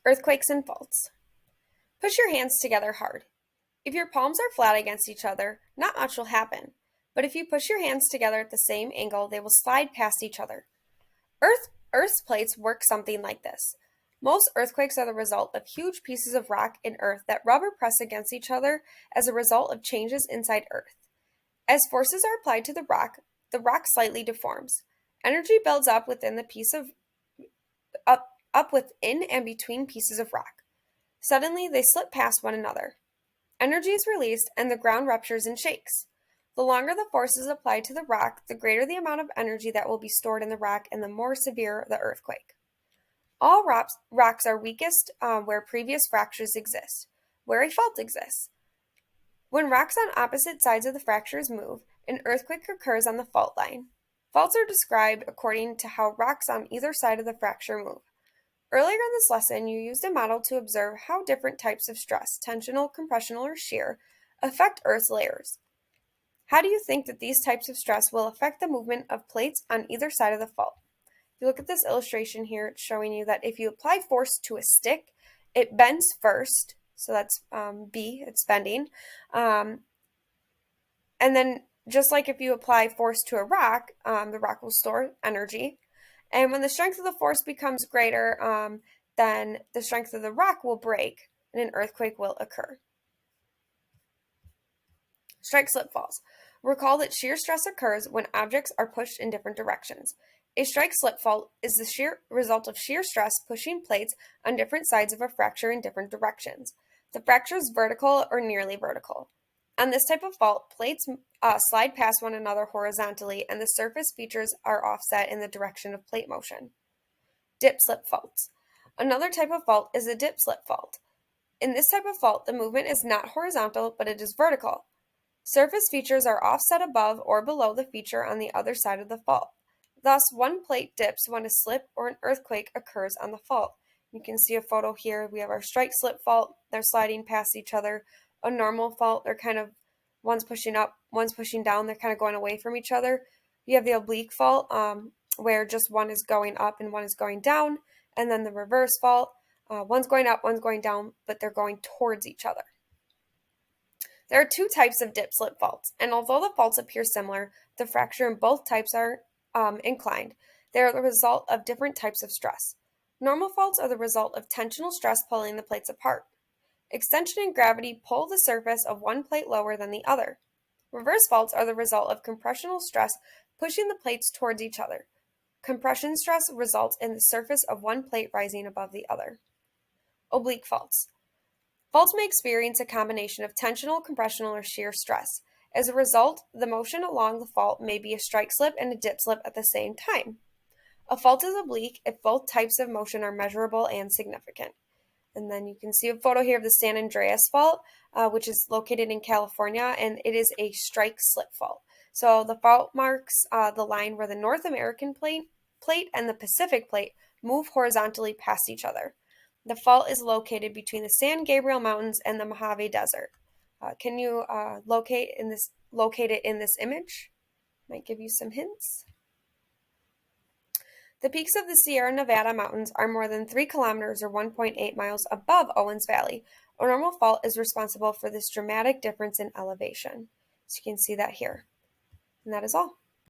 Earthquakes and faults. Push your hands together hard. If your palms are flat against each other, not much will happen. But if you push your hands together at the same angle, they will slide past each other. Earth's plates work something like this. Most earthquakes are the result of huge pieces of rock and earth that rub or press against each other as a result of changes inside Earth. As forces are applied to the rock slightly deforms. Energy builds up within the piece of up within and between pieces of rock. Suddenly, they slip past one another. Energy is released and the ground ruptures and shakes. The longer the force is applied to the rock, the greater the amount of energy that will be stored in the rock and the more severe the earthquake. All rocks are weakest where previous fractures exist, where a fault exists. When rocks on opposite sides of the fractures move, an earthquake occurs on the fault line. Faults are described according to how rocks on either side of the fracture move. Earlier in this lesson, you used a model to observe how different types of stress, tensional, compressional, or shear, affect Earth's layers. How do you think that these types of stress will affect the movement of plates on either side of the fault? If you look at this illustration here, it's showing you that if you apply force to a stick, it bends first. So that's B, it's bending. And then just like if you apply force to a rock, the rock will store energy. And when the strength of the force becomes greater, then the strength of the rock will break and an earthquake will occur. Strike slip falls. Recall that shear stress occurs when objects are pushed in different directions. A strike slip fault is the shear result of shear stress pushing plates on different sides of a fracture in different directions. The fracture is vertical or nearly vertical. On this type of fault, plates slide past one another horizontally and the surface features are offset in the direction of plate motion. Dip slip faults. Another type of fault is a dip slip fault. In this type of fault, the movement is not horizontal, but it is vertical. Surface features are offset above or below the feature on the other side of the fault. Thus, one plate dips when a slip or an earthquake occurs on the fault. You can see a photo here. We have our strike slip fault. They're sliding past each other. A normal fault, they're kind of, one's pushing up, one's pushing down. They're kind of going away from each other. You have the oblique fault, where just one is going up and one is going down. And then the reverse fault, one's going up, one's going down, but they're going towards each other. There are two types of dip-slip faults, and although the faults appear similar, the fracture in both types are inclined. They are the result of different types of stress. Normal faults are the result of tensional stress pulling the plates apart. Extension and gravity pull the surface of one plate lower than the other. Reverse faults are the result of compressional stress pushing the plates towards each other. Compression stress results in the surface of one plate rising above the other. Oblique faults. Faults may experience a combination of tensional, compressional, or shear stress. As a result, the motion along the fault may be a strike slip and a dip slip at the same time. A fault is oblique if both types of motion are measurable and significant. And then you can see a photo here of the San Andreas Fault, which is located in California, and it is a strike slip fault. So the fault marks the line where the North American plate and the Pacific plate move horizontally past each other. The fault is located between the San Gabriel Mountains and the Mojave Desert. Can you locate it in this image? Might give you some hints. The peaks of the Sierra Nevada mountains are more than 3 kilometers or 1.8 miles above Owens Valley. A normal fault is responsible for this dramatic difference in elevation. So you can see that here. And that is all.